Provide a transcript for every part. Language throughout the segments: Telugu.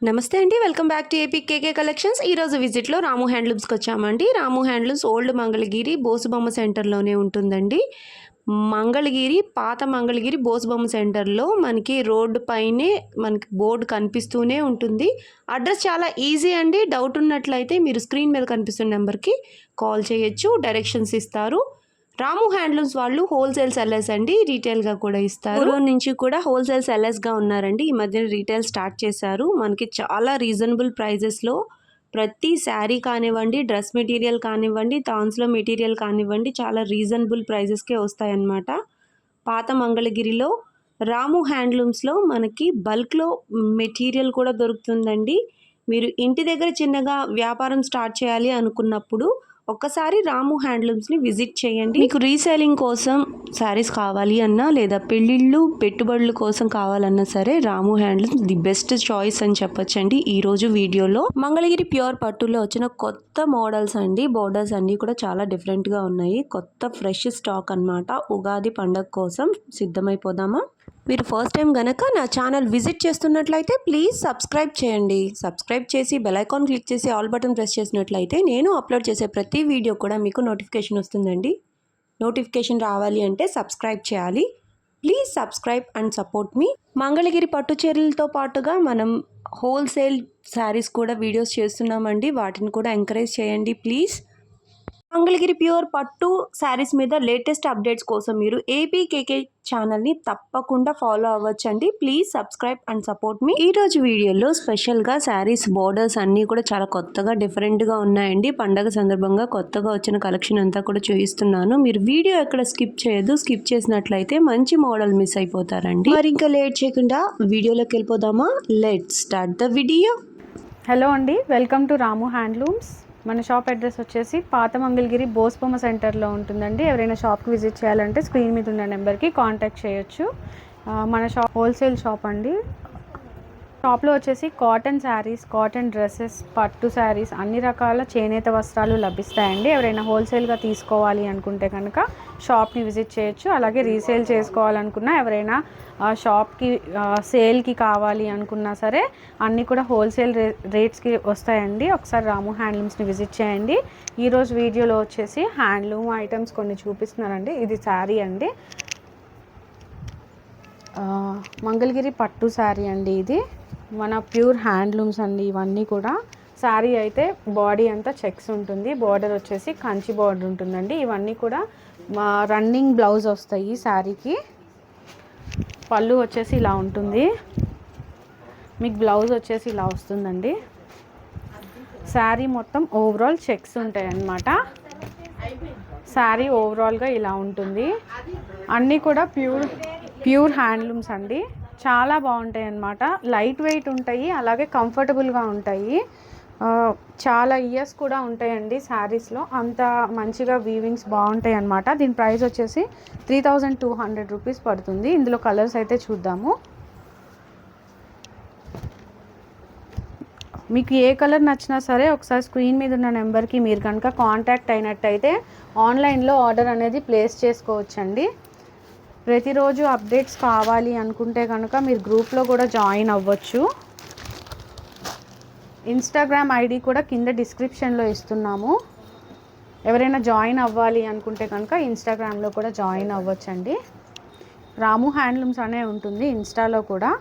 నమస్తే అండి, welcome back to AP KK collections. ఈరోజు విజిట్లో రాము హ్యాండ్లూమ్స్కి వచ్చామండి. రాము హ్యాండ్లూమ్స్ ఓల్డ్ మంగళగిరి బోసుబొమ్మ సెంటర్లోనే ఉంటుందండి. మంగళగిరి పాత మంగళగిరి బోసుబొమ్మ సెంటర్లో మనకి రోడ్డు పైనే మనకి బోర్డు కనిపిస్తూనే ఉంటుంది. అడ్రస్ చాలా ఈజీ అండి. డౌట్ ఉన్నట్లయితే మీరు స్క్రీన్ మీద కనిపిస్తున్న నెంబర్కి కాల్ చేయొచ్చు, డైరెక్షన్స్ ఇస్తారు. రాము హ్యాండ్లూమ్స్ వాళ్ళు హోల్సేల్ సెల్లర్స్ అండి, రీటైల్గా కూడా ఇస్తారు. పూర్వం నుంచి కూడా హోల్సేల్ సెల్లర్స్గా ఉన్నారండి. ఈ మధ్యన రీటైల్ స్టార్ట్ చేశారు. మనకి చాలా రీజనబుల్ ప్రైజెస్లో ప్రతి శారీ కానివ్వండి, డ్రెస్ మెటీరియల్ కానివ్వండి, థాన్స్లో మెటీరియల్ కానివ్వండి, చాలా రీజనబుల్ ప్రైజెస్కే వస్తాయన్నమాట. పాత మంగళగిరిలో రాము హ్యాండ్లూమ్స్లో మనకి బల్క్లో మెటీరియల్ కూడా దొరుకుతుందండి. మీరు ఇంటి దగ్గర చిన్నగా వ్యాపారం స్టార్ట్ చేయాలి అనుకున్నప్పుడు ఒక్కసారి రాము హ్యాండ్లూమ్స్ని విజిట్ చేయండి. మీకు రీసేలింగ్ కోసం శారీస్ కావాలి అన్నా, లేదా పెళ్ళిళ్ళు పెట్టుబడుల కోసం కావాలన్నా సరే రాము హ్యాండ్లూమ్స్ ది బెస్ట్ చాయిస్ అని చెప్పొచ్చండి. ఈరోజు వీడియోలో మంగళగిరి ప్యూర్ పట్టులో వచ్చిన కొత్త మోడల్స్ అండి. బోర్డర్స్ అన్నీ కూడా చాలా డిఫరెంట్గా ఉన్నాయి. కొత్త ఫ్రెష్ స్టాక్ అన్నమాట. ఉగాది పండగ కోసం సిద్ధమైపోదామా? మీరు ఫస్ట్ టైం గనక నా ఛానల్ విజిట్ చేస్తున్నట్లయితే ప్లీజ్ సబ్స్క్రైబ్ చేయండి. సబ్స్క్రైబ్ చేసి బెల్ ఐకాన్ క్లిక్ చేసి ఆల్ బటన్ ప్రెస్ చేసినట్లయితే నేను అప్లోడ్ చేసే ప్రతి వీడియో కూడా మీకు నోటిఫికేషన్ వస్తుందండి. నోటిఫికేషన్ రావాలి అంటే సబ్స్క్రైబ్ చేయాలి. ప్లీజ్ సబ్స్క్రైబ్ అండ్ సపోర్ట్ మీ. మంగళగిరి పట్టు చీరలతో పాటుగా మనం హోల్సేల్ శారీస్ కూడా వీడియోస్ చేస్తున్నామండి. వాటిని కూడా ఎంకరేజ్ చేయండి ప్లీజ్. మంగళగిరి ప్యూర్ పట్టు శారీస్ మీద లేటెస్ట్ అప్డేట్స్ కోసం మీరు ఏపీకేకే ఛానల్ని తప్పకుండా ఫాలో అవ్వచ్చండి. Please subscribe and support me. ఈరోజు వీడియోలో స్పెషల్గా శారీస్ బోర్డర్స్ అన్నీ కూడా చాలా కొత్తగా డిఫరెంట్గా ఉన్నాయండి. పండగ సందర్భంగా కొత్తగా వచ్చిన కలెక్షన్ అంతా కూడా చూపిస్తున్నాను. మీరు వీడియో ఎక్కడ స్కిప్ చేయొద్దు. స్కిప్ చేసినట్లయితే మంచి మోడల్ మిస్ అయిపోతారండి. మరి ఇంకా లేట్ చేయకుండా వీడియోలోకి వెళ్ళిపోదామా? Let's start the video. Hello అండి, వెల్కమ్ టు రాము హ్యాండ్లూమ్స్. మన షాప్ అడ్రస్ వచ్చేసి పాత మంగళగిరి బోసుబొమ్మ సెంటర్లో ఉంటుందండి. ఎవరైనా షాప్కి విజిట్ చేయాలంటే స్క్రీన్ మీద ఉన్న నెంబర్కి కాంటాక్ట్ చేయొచ్చు. మన షాప్ హోల్సేల్ షాప్ అండి. షాప్లో వచ్చేసి కాటన్ శారీస్, కాటన్ డ్రెస్సెస్, పట్టు శారీస్, అన్ని రకాల చేనేత వస్త్రాలు లభిస్తాయండి. ఎవరైనా హోల్సేల్గా తీసుకోవాలి అనుకుంటే కనుక షాప్ని విజిట్ చేయొచ్చు. అలాగే రీసేల్ చేసుకోవాలనుకున్నా, ఎవరైనా షాప్కి సేల్కి కావాలి అనుకున్నా సరే అన్నీ కూడా హోల్సేల్ రేట్స్కి వస్తాయండి. ఒకసారి రాము హ్యాండ్లూమ్స్ని విజిట్ చేయండి. ఈరోజు వీడియోలో వచ్చేసి హ్యాండ్లూమ్ ఐటమ్స్ కొన్ని చూపిస్తున్నారండి. ఇది శారీ అండి, మంగళగిరి పట్టు శారీ అండి. ఇది మన ప్యూర్ హ్యాండ్లూమ్స్ అండి. ఇవన్నీ కూడా శారీ అయితే బాడీ అంతా చెక్స్ ఉంటుంది. బార్డర్ వచ్చేసి కంచి బార్డర్ ఉంటుందండి. ఇవన్నీ కూడా రన్నింగ్ బ్లౌజ్ వస్తాయి శారీకి. పళ్ళు వచ్చేసి ఇలా ఉంటుంది. మీకు బ్లౌజ్ వచ్చేసి ఇలా వస్తుందండి. శారీ మొత్తం ఓవరాల్ చెక్స్ ఉంటాయి అన్నమాట. శారీ ఓవరాల్గా ఇలా ఉంటుంది. అన్నీ కూడా ప్యూర్ హ్యాండ్లూమ్స్ అండి. చాలా బాగుంటాయి అన్నమాట. లైట్ వెయిట్ ఉంటాయి, అలాగే కంఫర్టబుల్గా ఉంటాయి. చాలా ఇయర్స్ కూడా ఉంటాయండి శారీస్లో. అంత మంచిగా వీవింగ్స్ బాగుంటాయి అన్నమాట. దీని ప్రైస్ వచ్చేసి 3200 రూపీస్ పడుతుంది. ఇందులో కలర్స్ అయితే చూద్దాము. మీకు ఏ కలర్ నచ్చినా సరే ఒకసారి స్క్రీన్ మీద ఉన్న నెంబర్కి మీరు కనుక కాంటాక్ట్ అయినట్టయితే ఆన్లైన్లో ఆర్డర్ అనేది ప్లేస్ చేసుకోవచ్చండి. ప్రతిరోజు అప్డేట్స్ కావాలి అనుకుంటే కనుక మీరు గ్రూప్లో కూడా జాయిన్ అవ్వచ్చు. ఇన్స్టాగ్రామ్ ఐడి కూడా కింద డిస్క్రిప్షన్లో ఇస్తున్నాము. ఎవరైనా జాయిన్ అవ్వాలి అనుకుంటే కనుక ఇన్స్టాగ్రామ్లో కూడా జాయిన్ అవ్వచ్చండి. రాము హ్యాండ్లూమ్స్ అనే ఉంటుంది ఇన్స్టాలో కూడా.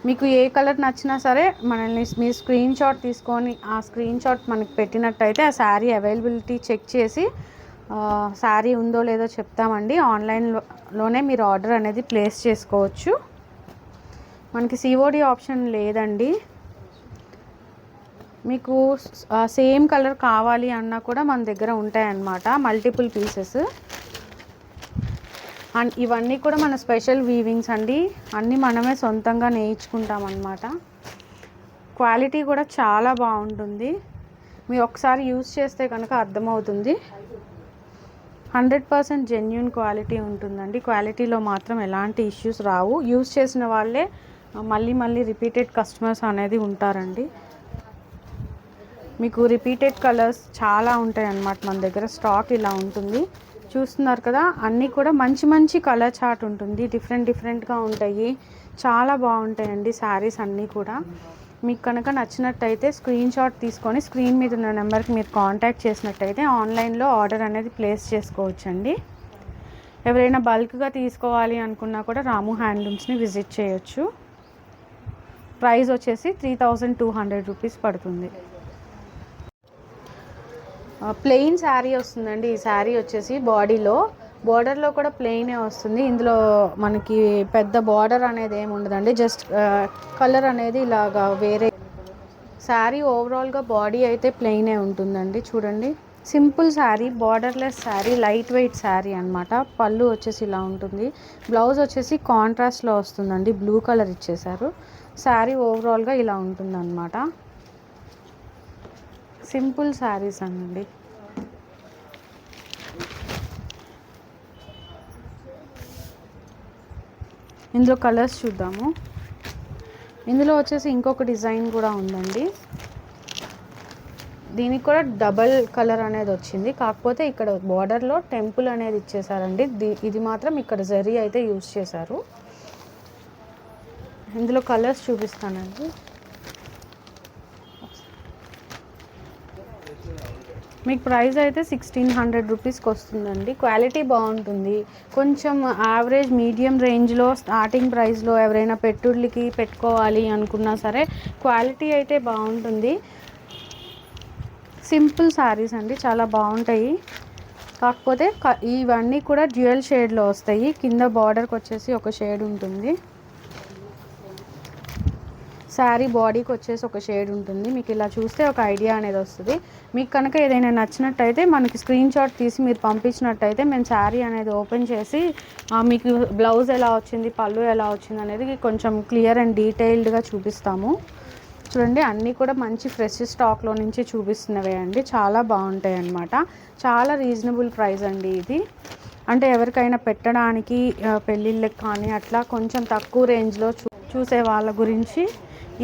మీకు ఏ కలర్ నచ్చినా సరే మనల్ని మీరు స్క్రీన్ షాట్ తీసుకొని ఆ స్క్రీన్ షాట్ మనకి పెట్టినట్టయితే ఆ శారీ అవైలబిలిటీ చెక్ చేసి శారీ ఉందో లేదో చెప్తామండి. ఆన్లైన్లోనే మీరు ఆర్డర్ అనేది ప్లేస్ చేసుకోవచ్చు. మనకి సిఓడి ఆప్షన్ లేదండి. మీకు సేమ్ కలర్ కావాలి అన్నా కూడా మన దగ్గర ఉంటాయన్నమాట, మల్టిపుల్ పీసెస్. అండ్ ఇవన్నీ కూడా మన స్పెషల్ వీవింగ్స్ అండి. అన్నీ మనమే సొంతంగా నేయించుకుంటాం అన్నమాట. క్వాలిటీ కూడా చాలా బాగుంటుంది. మీరు ఒకసారి యూజ్ చేస్తే కనుక అర్థమవుతుంది. 100% జెన్యూన్ క్వాలిటీ ఉంటుందండి. క్వాలిటీలో మాత్రం ఎలాంటి ఇష్యూస్ రావు. యూజ్ చేసిన వాళ్ళే మళ్ళీ రిపీటెడ్ కస్టమర్స్ అనేది ఉంటారండి. మీకు రిపీటెడ్ కలర్స్ చాలా ఉంటాయి అన్నమాట. మన దగ్గర స్టాక్ ఇలా ఉంటుంది. చూస్తున్నారు కదా, అన్నీ కూడా మంచి కలర్ చార్ట్ ఉంటుంది. డిఫరెంట్గా ఉంటాయి. చాలా బాగుంటాయండి శారీస్ అన్నీ కూడా. మీకు కనుక నచ్చినట్టయితే స్క్రీన్ షాట్ తీసుకొని స్క్రీన్ మీద ఉన్న నెంబర్కి మీరు కాంటాక్ట్ చేసినట్టయితే ఆన్లైన్లో ఆర్డర్ అనేది ప్లేస్ చేసుకోవచ్చండి. ఎవరైనా బల్క్గా తీసుకోవాలి అనుకున్నా కూడా రాము హ్యాండ్లూమ్స్ని విజిట్ చేయొచ్చు. ప్రైస్ వచ్చేసి 3200 రూపీస్ పడుతుంది. ప్లెయిన్ శారీ వస్తుందండి. ఈ శారీ వచ్చేసి బార్డర్లో కూడా ప్లెయినే వస్తుంది. ఇందులో మనకి పెద్ద బార్డర్ అనేది ఏమి ఉండదండి. జస్ట్ కలర్ అనేది ఇలాగా వేరే. శారీ ఓవరాల్గా బాడీ అయితే ప్లెయినే ఉంటుందండి. చూడండి, simple sari, borderless sari, light weight sari అనమాట. పళ్ళు వచ్చేసి ఇలా ఉంటుంది. బ్లౌజ్ వచ్చేసి కాంట్రాస్ట్లో వస్తుందండి, బ్లూ కలర్ ఇచ్చేసారు. శారీ ఓవరాల్గా ఇలా ఉంటుందన్నమాట. సింపుల్ శారీస్ అండి. ఇందులో కలర్స్ చూద్దాము. ఇందులో వచ్చేసి ఇంకొక డిజైన్ కూడా ఉందండి. దీనికి కూడా డబల్ కలర్ అనేది వచ్చింది. కాకపోతే ఇక్కడ బార్డర్లో టెంపుల్ అనేది ఇచ్చేసారండి. ఇది మాత్రం ఇక్కడ జరీ అయితే యూజ్ చేశారు. ఇందులో కలర్స్ చూపిస్తానండి. మీకు ప్రైస్ అయితే 1600 రూపీస్కి వస్తుందండి. క్వాలిటీ బాగుంటుంది. కొంచెం యావరేజ్ మీడియం రేంజ్లో స్టార్టింగ్ ప్రైస్లో ఎవరైనా పెట్టుళ్ళకి పెట్టుకోవాలి అనుకున్నా సరే క్వాలిటీ అయితే బాగుంటుంది. సింపుల్ శారీస్ అండి, చాలా బాగుంటాయి. కాకపోతే ఇవన్నీ కూడా డ్యూయల్ షేడ్లో వస్తాయి. కింద బార్డర్కి వచ్చేసి ఒక షేడ్ ఉంటుంది. శారీ బాడీకి వచ్చేసి ఒక షేడ్ ఉంటుంది. మీకు ఇలా చూస్తే ఒక ఐడియా అనేది వస్తుంది. మీకు కనుక ఏదైనా నచ్చినట్టయితే మనకి స్క్రీన్ షాట్ తీసి మీరు పంపించినట్టయితే మేము శారీ అనేది ఓపెన్ చేసి మీకు బ్లౌజ్ ఎలా వచ్చింది, పళ్ళు ఎలా వచ్చింది అనేది కొంచెం క్లియర్ అండ్ డీటెయిల్డ్గా చూపిస్తాము. చూడండి, అన్నీ కూడా మంచి ఫ్రెష్ స్టాక్లో నుంచి చూపిస్తున్నవే అండి. చాలా బాగుంటాయి అన్నమాట. చాలా రీజనబుల్ ప్రైస్ అండి ఇది. అంటే ఎవరికైనా పెట్టడానికి పెళ్ళిళ్ళకి కానీ అట్లా కొంచెం తక్కువ రేంజ్లో చూసే వాళ్ళ గురించి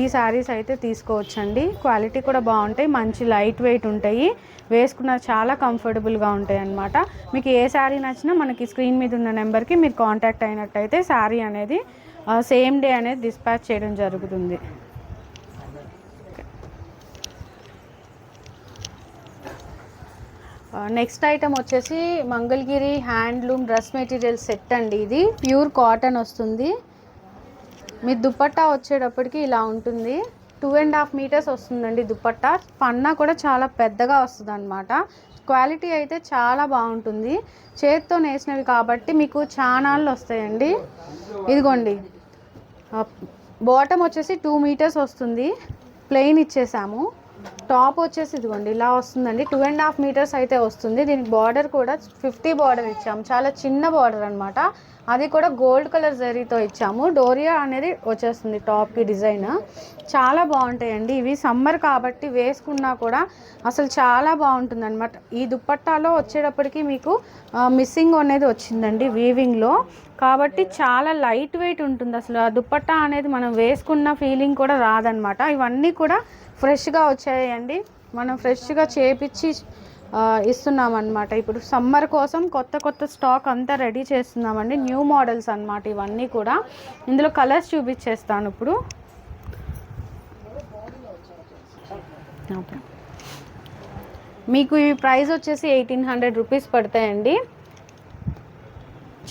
ఈ శారీస్ అయితే తీసుకోవచ్చండి. క్వాలిటీ కూడా బాగుంటాయి, మంచి లైట్ వెయిట్ ఉంటాయి, వేసుకున్న చాలా కంఫర్టబుల్గా ఉంటాయి అన్నమాట. మీకు ఏ శారీ నచ్చినా మనకి స్క్రీన్ మీద ఉన్న నెంబర్కి మీరు కాంటాక్ట్ అయినట్టయితే శారీ అనేది సేమ్ డే అనేది డిస్పాచ్ చేయడం జరుగుతుంది. నెక్స్ట్ ఐటమ్ వచ్చేసి Mangalagiri handloom dress material set అండి. ఇది ప్యూర్ కాటన్ వస్తుంది. మీ దుపట్టా వచ్చేటప్పటికి ఇలా ఉంటుంది. 2.5 మీటర్స్ వస్తుందండి దుపట్టా. పన్నా కూడా చాలా పెద్దగా వస్తుంది అనమాట. క్వాలిటీ అయితే చాలా బాగుంటుంది. చేతితో నేసినవి కాబట్టి మీకు చానాళ్ళు వస్తాయండి. ఇదిగోండి, బాటమ్ వచ్చేసి 2 మీటర్స్ వస్తుంది. ప్లెయిన్ ఇచ్చేసాము. టాప్ వచ్చేసి ఇదిగోండి ఇలా వస్తుందండి. 2.5 మీటర్స్ అయితే వస్తుంది. దీనికి బార్డర్ కూడా 50 బార్డర్ ఇచ్చాము. చాలా చిన్న బార్డర్ అనమాట. అది కూడా గోల్డ్ కలర్ జరీతో ఇచ్చాము. డోరియా అనేది వచ్చేస్తుంది టాప్కి డిజైన్. చాలా బాగుంటాయండి ఇవి. సమ్మర్ కాబట్టి వేసుకున్నా కూడా అసలు చాలా బాగుంటుంది అనమాట. ఈ దుపట్టాలో వచ్చేటప్పటికి మీకు మిస్సింగ్ అనేది వచ్చిందండి వీవింగ్లో. కాబట్టి చాలా లైట్ వెయిట్ ఉంటుంది. అసలు ఆ దుపట్టా అనేది మనం వేసుకున్న ఫీలింగ్ కూడా రాదనమాట. ఇవన్నీ కూడా ఫ్రెష్గా వచ్చాయండి. మనం ఫ్రెష్గా చేపించి ఇస్తున్నామన్నమాట. ఇప్పుడు సమ్మర్ కోసం కొత్త స్టాక్ అంతా రెడీ చేస్తున్నామండి. న్యూ మోడల్స్ అన్నమాట ఇవన్నీ కూడా. ఇందులో కలర్స్ చూపించేస్తాను ఇప్పుడు. ఓకే, మీకు ఈ ప్రైస్ వచ్చేసి 1800 రూపీస్ పడతాయండి.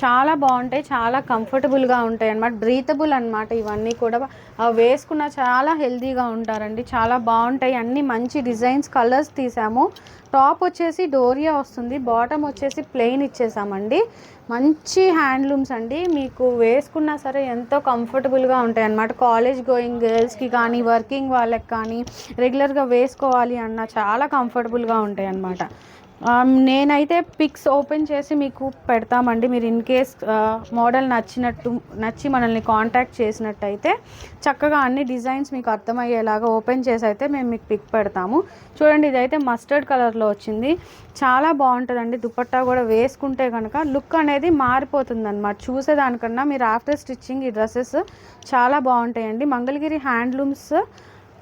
చాలా బాగుంటాయి, చాలా కంఫర్టబుల్గా ఉంటాయి అన్నమాట. బ్రీతబుల్ అన్నమాట. ఇవన్నీ కూడా వేసుకున్న చాలా హెల్తీగా ఉంటారండి. చాలా బాగుంటాయి. అన్నీ మంచి డిజైన్స్, కలర్స్ తీసాము. టాప్ వచ్చేసి డోరియా వస్తుంది. బాటమ్ వచ్చేసి ప్లెయిన్ ఇచ్చేసామండి. మంచి హ్యాండ్లూమ్స్ అండి. మీకు వేసుకున్నా సరే ఎంతో కంఫర్టబుల్గా ఉంటాయి అన్నమాట. కాలేజ్ గోయింగ్ గర్ల్స్కి కానీ, వర్కింగ్ వాళ్ళకి కానీ, రెగ్యులర్గా వేసుకోవాలి అన్న చాలా కంఫర్టబుల్గా ఉంటాయి అన్నమాట. నేనైతే పిక్స్ ఓపెన్ చేసి మీకు పెడతామండి. మీరు ఇన్ కేస్ మోడల్ నచ్చి మనల్ని కాంటాక్ట్ చేసినట్టయితే చక్కగా అన్ని డిజైన్స్ మీకు అర్థమయ్యేలాగా ఓపెన్ చేసి అయితే మేము మీకు పిక్ పెడతాము. చూడండి, ఇదైతే మస్టర్డ్ కలర్లో వచ్చింది. చాలా బాగుంటుందండి. దుపట్టా కూడా వేసుకుంటే కనుక లుక్ అనేది మారిపోతుంది అనమాట. చూసేదానికన్నా మీరు ఆఫ్టర్ స్టిచ్చింగ్ ఈ డ్రెస్సెస్ చాలా బాగుంటాయండి. మంగళగిరి హ్యాండ్లూమ్స్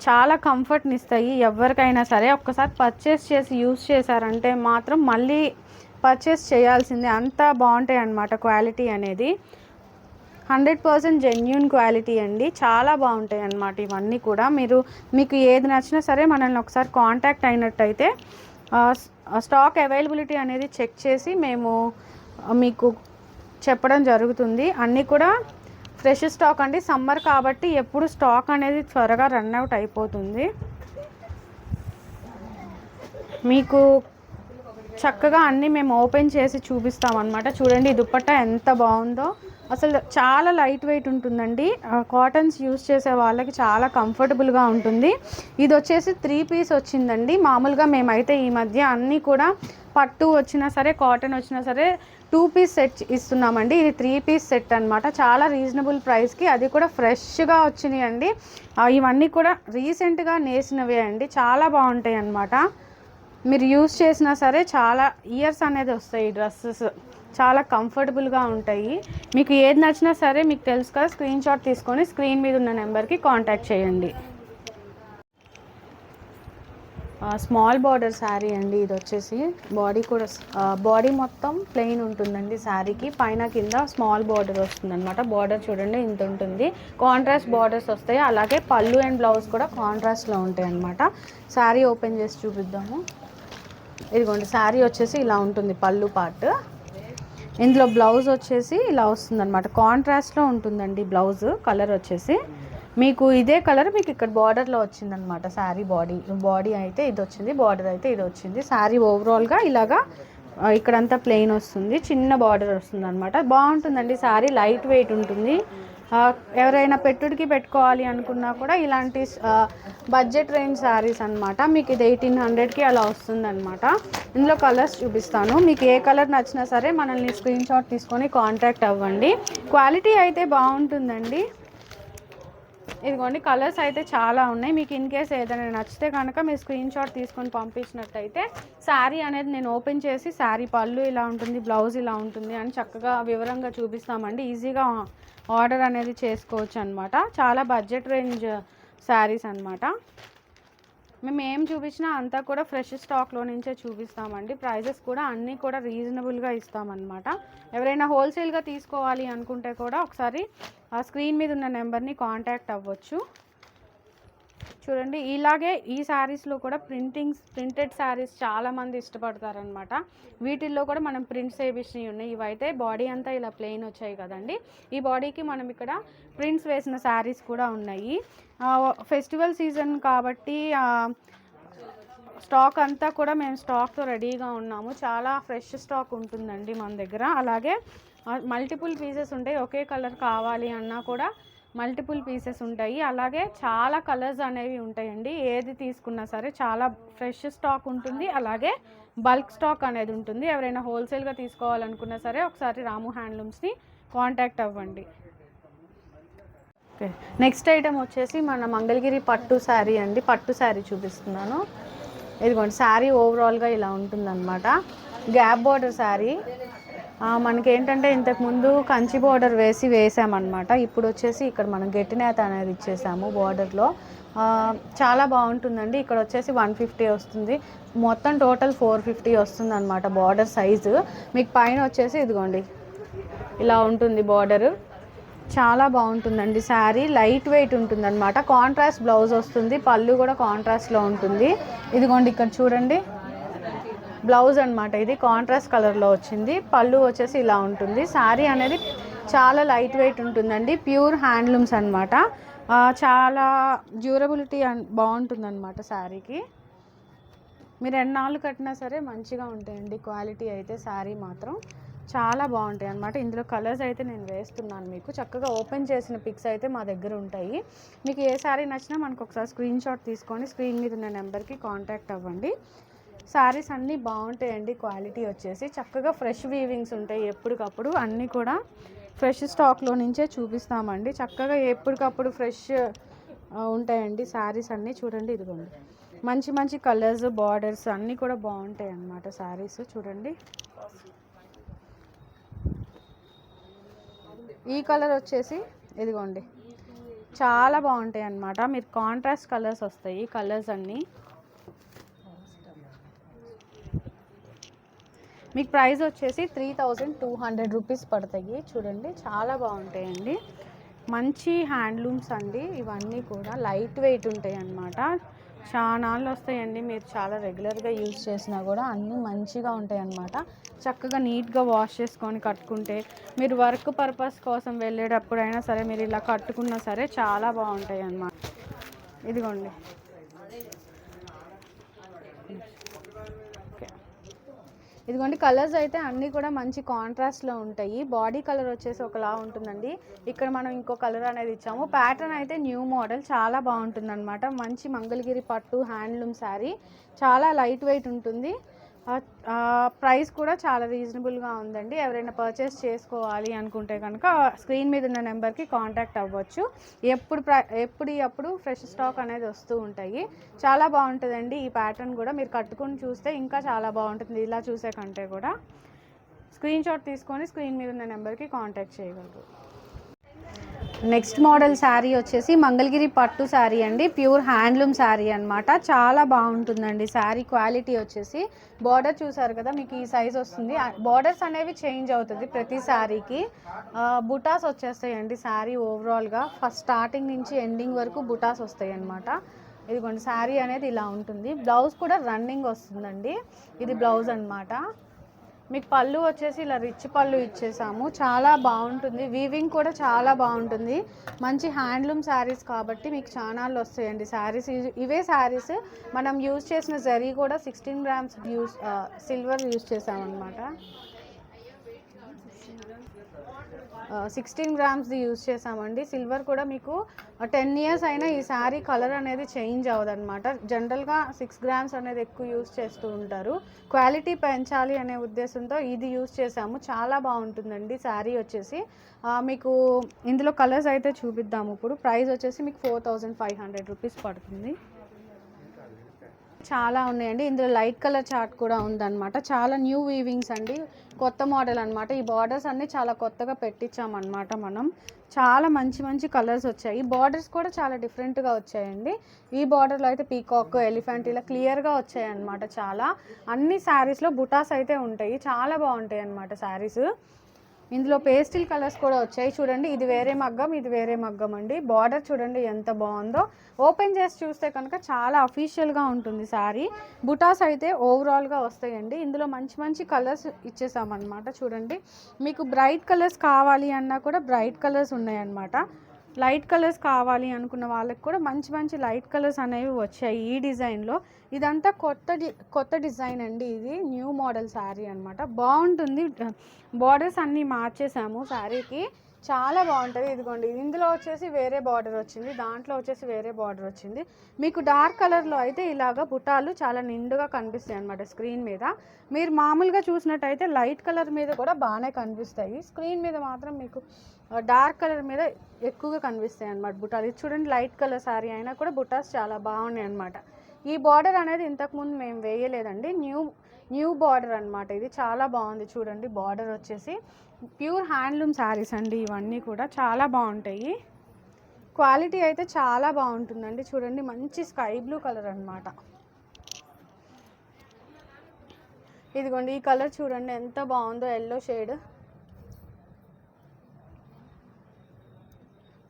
చాలా కంఫర్ట్ని ఇస్తాయి. ఎవరికైనా సరే ఒక్కసారి పర్చేస్ చేసి యూస్ చేశారంటే మాత్రం మళ్ళీ పర్చేస్ చేయాల్సిందే. అంత బాగుంటాయి అన్నమాట క్వాలిటీ అనేది. 100% జెన్యూన్ క్వాలిటీ అండి. చాలా బాగుంటాయి అన్నమాట ఇవన్నీ కూడా. మీకు ఏది నచ్చినా సరే మనల్ని ఒకసారి కాంటాక్ట్ అయినట్టయితే స్టాక్ అవైలబిలిటీ అనేది చెక్ చేసి మేము మీకు చెప్పడం జరుగుతుంది. అన్నీ కూడా ఫ్రెష్ స్టాక్ అండి. సమ్మర్ కాబట్టి ఎప్పుడు స్టాక్ అనేది త్వరగా రన్ అవుట్ అయిపోతుంది. మీకు చక్కగా అన్నీ మేము ఓపెన్ చేసి చూపిస్తాం అన్నమాట. చూడండి ఈ దుపట్టా ఎంత బాగుందో. అసలు చాలా లైట్ వెయిట్ ఉంటుందండి. కాటన్స్ యూస్ చేసే వాళ్ళకి చాలా కంఫర్టబుల్గా ఉంటుంది. ఇది వచ్చేసి 3 పీస్ వచ్చిందండి. మామూలుగా మేమైతే ఈ మధ్య అన్నీ కూడా పట్టు వచ్చినా సరే కాటన్ వచ్చినా సరే 2 పీస్ సెట్ ఇస్తున్నామండి. ఇది 3 పీస్ సెట్ అనమాట. చాలా రీజనబుల్ ప్రైస్కి, అది కూడా ఫ్రెష్గా వచ్చినాయి అండి. ఇవన్నీ కూడా రీసెంట్గా నేసినవే అండి. చాలా బాగుంటాయి అన్నమాట. మీరు యూస్ చేసినా సరే చాలా ఇయర్స్ అనేది వస్తాయి. ఈ డ్రెస్సెస్ చాలా కంఫర్టబుల్గా ఉంటాయి. మీకు ఏది నచ్చినా సరే మీకు తెలుసు కదా, స్క్రీన్ షాట్ తీసుకొని స్క్రీన్ మీద ఉన్న నెంబర్కి కాంటాక్ట్ చేయండి. స్మాల్ బార్డర్ శారీ అండి. ఇది వచ్చేసి బాడీ కూడా బాడీ మొత్తం ప్లెయిన్ ఉంటుందండి శారీకి. పైన కింద స్మాల్ బార్డర్ వస్తుంది అనమాట. బార్డర్ చూడండి ఇంత ఉంటుంది. కాంట్రాస్ట్ బార్డర్స్ వస్తాయి. అలాగే పళ్ళు అండ్ బ్లౌజ్ కూడా కాంట్రాస్ట్లో ఉంటాయి అన్నమాట. శారీ ఓపెన్ చేసి చూపిద్దాము. ఇదిగోండి శారీ వచ్చేసి ఇలా ఉంటుంది పళ్ళు పార్ట్. ఇందులో బ్లౌజ్ వచ్చేసి ఇలా వస్తుందన్నమాట. కాంట్రాస్ట్లో ఉంటుందండి బ్లౌజ్ కలర్ వచ్చేసి. మీకు ఇదే కలర్ మీకు ఇక్కడ బార్డర్లో వచ్చిందనమాట. శారీ బాడీ అయితే ఇది వచ్చింది, బార్డర్ అయితే ఇది వచ్చింది. శారీ ఓవరాల్గా ఇలాగా ఇక్కడంతా ప్లెయిన్ వస్తుంది, చిన్న బార్డర్ వస్తుంది అనమాట. బాగుంటుందండి శారీ. లైట్ వెయిట్ ఉంటుంది. ఎవరైనా పెట్టుడికి పెట్టుకోవాలి అనుకున్నా కూడా ఇలాంటి బడ్జెట్ రేంజ్ శారీస్ అనమాట. మీకు ఇది 1800కి అలా వస్తుంది అనమాట. ఇందులో కలర్స్ చూపిస్తాను. మీకు ఏ కలర్ నచ్చినా సరే మనల్ని స్క్రీన్ షాట్ తీసుకొని కాంటాక్ట్ అవ్వండి. క్వాలిటీ అయితే బాగుంటుందండి. ఇదిగోండి కలర్స్ అయితే చాలా ఉన్నాయి. మీకు ఇన్ కేస్ ఏదైనా నచ్చితే కనుక మీరు స్క్రీన్ షాట్ తీసుకొని పంపించినట్టయితే శారీ అనేది నేను ఓపెన్ చేసి శారీ పళ్ళు ఇలా ఉంటుంది, బ్లౌజ్ ఇలా ఉంటుంది అని చక్కగా వివరంగా చూపిస్తామండి. ఈజీగా ఆర్డర్ అనేది చేసుకోవచ్చు అనమాట. చాలా బడ్జెట్ రేంజ్ శారీస్ అనమాట. మేము ఏం చూపించినా అంతా కూడా ఫ్రెష్ స్టాక్లో నుంచే చూపిస్తామండి. ప్రైజెస్ కూడా అన్నీ కూడా రీజనబుల్గా ఇస్తామన్నమాట. ఎవరైనా హోల్సేల్గా తీసుకోవాలి అనుకుంటే కూడా ఒకసారి ఆ స్క్రీన్ మీద ఉన్న నెంబర్ని కాంటాక్ట్ అవ్వచ్చు. చూడండి ఇలాగే ఈ శారీస్లో కూడా ప్రింటెడ్ శారీస్ చాలామంది ఇష్టపడతారనమాట. వీటిల్లో కూడా మనం ప్రింట్స్ వేసినవి ఉన్నాయి. ఇవైతే బాడీ అంతా ఇలా ప్లెయిన్ వచ్చాయి కదండి. ఈ బాడీకి మనం ఇక్కడ ప్రింట్స్ వేసిన శారీస్ కూడా ఉన్నాయి. ఫెస్టివల్ సీజన్ కాబట్టి స్టాక్ అంతా కూడా మేము స్టాక్తో రెడీగా ఉన్నాము. చాలా ఫ్రెష్ స్టాక్ ఉంటుందండి మన దగ్గర. అలాగే మల్టిపుల్ పీసెస్ ఉంటాయి. ఒకే కలర్ కావాలి అన్నా కూడా మల్టిపుల్ పీసెస్ ఉంటాయి. అలాగే చాలా కలర్స్ అనేవి ఉంటాయండి. ఏది తీసుకున్నా సరే చాలా ఫ్రెష్ స్టాక్ ఉంటుంది. అలాగే బల్క్ స్టాక్ అనేది ఉంటుంది. ఎవరైనా హోల్సేల్గా తీసుకోవాలనుకున్నా సరే ఒకసారి రాము హ్యాండ్లూమ్స్ని కాంటాక్ట్ అవ్వండి. ఓకే, నెక్స్ట్ ఐటమ్ వచ్చేసి మన మంగళగిరి పట్టు శారీ అండి. పట్టు శారీ చూపిస్తున్నాను. ఇదిగోండి శారీ ఓవరాల్గా ఇలా ఉంటుందన్నమాట. Gap border sari. మనకేంటంటే ఇంతకుముందు కంచి బార్డర్ వేసామన్నమాట. ఇప్పుడు వచ్చేసి ఇక్కడ మనం గట్టినేత అనేది ఇచ్చేసాము బార్డర్లో. చాలా బాగుంటుందండి. ఇక్కడ వచ్చేసి 150 వస్తుంది. మొత్తం టోటల్ 450 వస్తుంది అనమాట బార్డర్ సైజు. మీకు పైన వచ్చేసి ఇదిగోండి ఇలా ఉంటుంది బార్డరు. చాలా బాగుంటుందండి శారీ. లైట్ వెయిట్ ఉంటుంది అనమాట. కాంట్రాస్ట్ బ్లౌజ్ వస్తుంది. పళ్ళు కూడా కాంట్రాస్ట్లో ఉంటుంది. ఇదిగోండి ఇక్కడ చూడండి బ్లౌజ్ అనమాట. ఇది కాంట్రాస్ట్ కలర్లో వచ్చింది. పళ్ళు వచ్చేసి ఇలా ఉంటుంది. శారీ అనేది చాలా లైట్ వెయిట్ ఉంటుందండి. ప్యూర్ హ్యాండ్లూమ్స్ అనమాట. చాలా డ్యూరబిలిటీ బాగుంటుంది అనమాట శారీకి. మీరు ఎన్నాళ్ళు కట్టినా సరే మంచిగా ఉంటాయండి క్వాలిటీ అయితే. శారీ మాత్రం చాలా బాగుంటాయి అన్నమాట. ఇందులో కలర్స్ అయితే నేను వేస్తున్నాను. మీకు చక్కగా ఓపెన్ చేసిన పిక్స్ అయితే మా దగ్గర ఉంటాయి. మీకు ఏ శారీ నచ్చినా మనకు ఒకసారి స్క్రీన్ షాట్ తీసుకొని స్క్రీన్ మీద ఉన్న నెంబర్కి కాంటాక్ట్ అవ్వండి. శారీస్ అన్నీ బాగుంటాయండి. క్వాలిటీ వచ్చేసి చక్కగా ఫ్రెష్ వీవింగ్స్ ఉంటాయి. ఎప్పటికప్పుడు అన్నీ కూడా ఫ్రెష్ స్టాక్లో నుంచే చూపిస్తామండి. చక్కగా ఎప్పటికప్పుడు ఫ్రెష్ ఉంటాయండి శారీస్ అన్నీ. చూడండి ఇదిగోండి మంచి మంచి కలర్స్, బార్డర్స్ అన్నీ కూడా బాగుంటాయి అన్నమాట శారీస్. చూడండి ఈ కలర్ వచ్చేసి ఇదిగోండి చాలా బాగుంటాయి అన్నమాట. మీరు కాంట్రాస్ట్ కలర్స్ వస్తాయి. కలర్స్ అన్నీ మీకు ప్రైస్ వచ్చేసి 3200 రూపీస్ పడతాయి. చూడండి చాలా బాగుంటాయండి, మంచి హ్యాండ్లూమ్స్ అండి. ఇవన్నీ కూడా లైట్ వెయిట్ ఉంటాయి అన్నమాట. చానాళ్ళు వస్తాయండి, మీరు చాలా రెగ్యులర్గా యూజ్ చేసినా కూడా అన్నీ మంచిగా ఉంటాయి అన్నమాట. చక్కగా నీట్గా వాష్ చేసుకొని కట్టుకుంటే, మీరు వర్క్ పర్పస్ కోసం వెళ్ళేటప్పుడైనా సరే మీరు ఇలా కట్టుకున్నా సరే చాలా బాగుంటాయి అన్నమాట. ఇదిగోండి, ఇదిగోండి కలర్స్ అయితే అన్నీ కూడా మంచి కాంట్రాస్ట్లో ఉంటాయి. బాడీ కలర్ వచ్చేసి ఒకలా ఉంటుందండి, ఇక్కడ మనం ఇంకో కలర్ అనేది ఇచ్చాము. ప్యాటర్న్ అయితే న్యూ మోడల్, చాలా బాగుంటుంది అనమాట. మంచి మంగళగిరి పట్టు హ్యాండ్లూమ్ శారీ, చాలా లైట్ వెయిట్ ఉంటుంది. ప్రైస్ కూడా చాలా రీజనబుల్గా ఉందండి. ఎవరైనా పర్చేస్ చేసుకోవాలి అనుకుంటే కనుక స్క్రీన్ మీద ఉన్న నెంబర్కి కాంటాక్ట్ అవ్వచ్చు. ఎప్పుడు ఫ్రెష్ స్టాక్ అనేది వస్తూ ఉంటాయి. చాలా బాగుంటుందండి ఈ ప్యాటర్న్ కూడా. మీరు కట్టుకుని చూస్తే ఇంకా చాలా బాగుంటుంది, ఇలా చూసే కంటే కూడా. స్క్రీన్ షాట్ తీసుకొని స్క్రీన్ మీద ఉన్న నెంబర్కి కాంటాక్ట్ చేయగలరు. నెక్స్ట్ మోడల్ శారీ వచ్చేసి మంగళగిరి పట్టు శారీ అండి, ప్యూర్ హ్యాండ్లూమ్ శారీ అనమాట. చాలా బాగుంటుందండి శారీ. క్వాలిటీ వచ్చేసి బార్డర్ చూసారు కదా, మీకు ఈ సైజ్ వస్తుంది. బార్డర్స్ అనేవి చేంజ్ అవుతుంది ప్రతి శారీకి. బుటాస్ వచ్చేస్తాయండి శారీ ఓవరాల్గా, ఫస్ట్ స్టార్టింగ్ నుంచి ఎండింగ్ వరకు బుటాస్ వస్తాయి అనమాట. ఇదిగోండి శారీ అనేది ఇలా ఉంటుంది. బ్లౌజ్ కూడా రన్నింగ్ వస్తుందండి, ఇది బ్లౌజ్ అనమాట. మీకు పళ్ళు వచ్చేసి ఇలా రిచ్ పళ్ళు ఇచ్చేసాము, చాలా బాగుంటుంది. వీవింగ్ కూడా చాలా బాగుంటుంది. మంచి హ్యాండ్లూమ్ శారీస్ కాబట్టి మీకు చానాళ్ళు వస్తాయండి శారీస్. ఇవే శారీస్ మనం యూజ్ చేసిన జరీ కూడా 16 గ్రామ్స్ సిల్వర్ యూజ్ చేసామన్నమాట. 16 గ్రామ్స్ది యూజ్ చేసామండి. సిల్వర్ కూడా మీకు 10 ఇయర్స్ అయినా ఈ శారీ కలర్ అనేది చేంజ్ అవ్వదన్నమాట. జనరల్గా 6 గ్రామ్స్ అనేది ఎక్కువ యూజ్ చేస్తూ ఉంటారు. క్వాలిటీ పెంచాలి అనే ఉద్దేశంతో ఇది యూజ్ చేసాము. చాలా బాగుంటుందండి శారీ వచ్చేసి. మీకు ఇందులో కలర్స్ అయితే చూపిద్దాము ఇప్పుడు. ప్రైస్ వచ్చేసి మీకు 4500 రూపీస్ పడుతుంది. చాలా ఉన్నాయండి, ఇందులో లైట్ కలర్ చార్ట్ కూడా ఉందన్నమాట. చాలా న్యూ వీవింగ్స్ అండి, కొత్త మోడల్ అనమాట. ఈ బార్డర్స్ అన్నీ చాలా కొత్తగా పెట్టించామన్నమాట మనం. చాలా మంచి మంచి కలర్స్ వచ్చాయి. బార్డర్స్ కూడా చాలా డిఫరెంట్గా వచ్చాయండి. ఈ బార్డర్లో అయితే పీకాక్, ఎలిఫెంట్ ఇలా క్లియర్గా వచ్చాయి అన్నమాట. చాలా అన్ని శారీస్లో బుటాస్ అయితే ఉంటాయి, చాలా బాగుంటాయి అన్నమాట శారీస్. ఇందులో పేస్టిల్ కలర్స్ కూడా వచ్చాయి చూడండి. ఇది వేరే మగ్గం, ఇది వేరే మగ్గం అండి. బార్డర్ చూడండి ఎంత బాగుందో. ఓపెన్ చేసి చూస్తే కనుక చాలా అఫీషియల్గా ఉంటుంది శారీ. బుటాస్ అయితే ఓవరాల్గా వస్తాయండి. ఇందులో మంచి మంచి కలర్స్ ఇచ్చేసామన్నమాట. చూడండి, మీకు బ్రైట్ కలర్స్ కావాలి అన్నా కూడా బ్రైట్ కలర్స్ ఉన్నాయన్నమాట. లైట్ కలర్స్ కావాలి అనుకున్న వాళ్ళకి కూడా మంచి మంచి లైట్ కలర్స్ అనేవి వచ్చాయి ఈ డిజైన్లో. ఇదంతా కొత్త డిజైన్ అండి, ఇది న్యూ మోడల్ శారీ అనమాట. బాగుంటుంది. బార్డర్స్ అన్నీ మార్చేసాము శారీకి, చాలా బాగుంటుంది. ఇదిగోండి, ఇందులో వచ్చేసి వేరే బార్డర్ వచ్చింది, దాంట్లో వచ్చేసి వేరే బార్డర్ వచ్చింది. మీకు డార్క్ కలర్లో అయితే ఇలాగ బుటాలు చాలా నిండుగా కనిపిస్తాయి అనమాట స్క్రీన్ మీద. మీరు మామూలుగా చూసినట్టయితే లైట్ కలర్ మీద కూడా బాగానే కనిపిస్తాయి, స్క్రీన్ మీద మాత్రం మీకు డార్క్ కలర్ మీద ఎక్కువగా కనిపిస్తాయి అనమాట బుటాలు. ఇది చూడండి, లైట్ కలర్ శారీ అయినా కూడా బుటాస్ చాలా బాగున్నాయి అనమాట. ఈ బార్డర్ అనేది ఇంతకుముందు మేము వేయలేదండి, న్యూ బార్డర్ అనమాట. ఇది చాలా బాగుంది చూడండి. బార్డర్ వచ్చేసి ప్యూర్ హ్యాండ్లూమ్ శారీస్ అండి, ఇవన్నీ కూడా చాలా బాగుంటాయి. క్వాలిటీ అయితే చాలా బాగుంటుందండి. చూడండి, మంచి స్కై బ్లూ కలర్ అనమాట. ఇదిగోండి, ఈ కలర్ చూడండి ఎంత బాగుందో, ఎల్లో షేడ్.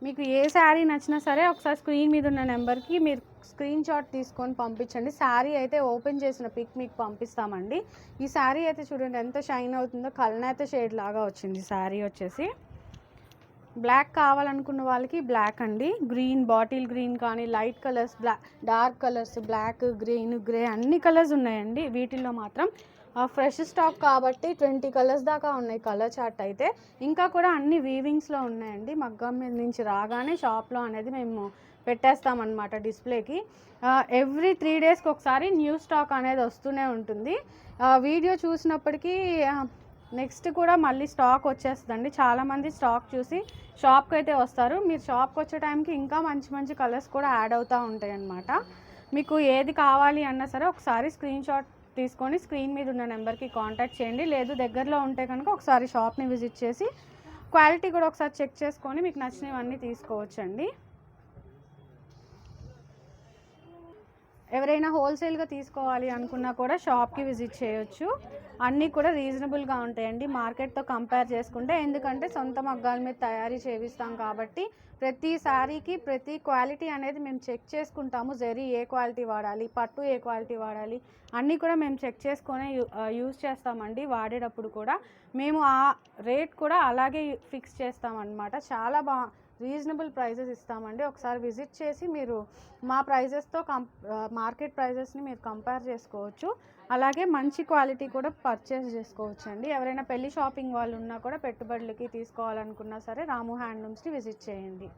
మీకు ఏ శారీ నచ్చినా సరే ఒకసారి స్క్రీన్ మీద ఉన్న నెంబర్కి మీరు స్క్రీన్ షాట్ తీసుకొని పంపించండి. శారీ అయితే ఓపెన్ చేసిన పిక్ మీకు పంపిస్తామండి. ఈ శారీ అయితే చూడండి ఎంత షైన్ అవుతుందో, కల్నేత షేడ్ లాగా వచ్చింది శారీ వచ్చేసి. బ్లాక్ కావాలనుకున్న వాళ్ళకి బ్లాక్ అండి, గ్రీన్, బాటిల్ గ్రీన్ కానీ light colours, dark colours, black, green, grey అన్ని కలర్స్ ఉన్నాయండి. వీటిల్లో మాత్రం ఫ్రెష్ స్టాక్ కాబట్టి 20 కలర్స్ దాకా ఉన్నాయి కలర్ చార్ట్ అయితే. ఇంకా కూడా అన్ని వీవింగ్స్లో ఉన్నాయండి. మగ్గం మీద నుంచి రాగానే షాప్లో అనేది మేము పెట్టేస్తామన్నమాట డిస్ప్లేకి. ఎవ్రీ 3 డేస్కి ఒకసారి న్యూ స్టాక్ అనేది వస్తూనే ఉంటుంది. వీడియో చూసినప్పటికీ నెక్స్ట్ కూడా మళ్ళీ స్టాక్ వచ్చేస్తుందండి. చాలామంది స్టాక్ చూసి షాప్కి అయితే వస్తారు. మీరు షాప్కి వచ్చే టైంకి ఇంకా మంచి మంచి కలర్స్ కూడా యాడ్ అవుతూ ఉంటాయి అన్నమాట. మీకు ఏది కావాలి అన్నా సరే ఒకసారి స్క్రీన్ షాట్ తీసుకొని స్క్రీన్ మీద ఉన్న నెంబర్కి కాంటాక్ట్ చేయండి. లేదు దగ్గరలో ఉంటే కనుక ఒకసారి షాప్ని విజిట్ చేసి క్వాలిటీ కూడా ఒకసారి చెక్ చేసుకొని మీకు నచ్చినవన్నీ తీసుకోవచ్చండి. ఎవరైనా హోల్సేల్గా తీసుకోవాలి అనుకున్నా కూడా షాప్కి విజిట్ చేయొచ్చు. అన్నీ కూడా రీజనబుల్గా ఉంటాయండి మార్కెట్తో కంపేర్ చేసుకుంటే. ఎందుకంటే సొంత మగ్గాల మీద తయారీ చేపిస్తాం కాబట్టి ప్రతి శారీకి ప్రతి క్వాలిటీ అనేది మేము చెక్ చేసుకుంటాము. జరీ ఏ క్వాలిటీ వాడాలి, పట్టు ఏ క్వాలిటీ వాడాలి అన్నీ కూడా మేము చెక్ చేసుకొని యూజ్ చేస్తామండి. వాడేటప్పుడు కూడా మేము ఆ రేట్ కూడా అలాగే ఫిక్స్ చేస్తామన్నమాట. చాలా రీజనబుల్ ప్రైజెస్ ఇస్తామండి. ఒకసారి విజిట్ చేసి మీరు మా ప్రైజెస్తో మార్కెట్ ప్రైజెస్ని మీరు కంపేర్ చేసుకోవచ్చు. అలాగే మంచి క్వాలిటీ కూడా పర్చేస్ చేసుకోవచ్చు అండి. ఎవరైనా పెళ్లి షాపింగ్ వాళ్ళు ఉన్నా కూడా పెట్టుబడులకి తీసుకోవాలనుకున్నా సరే రాము హ్యాండ్లూమ్స్ని విజిట్ చేయండి.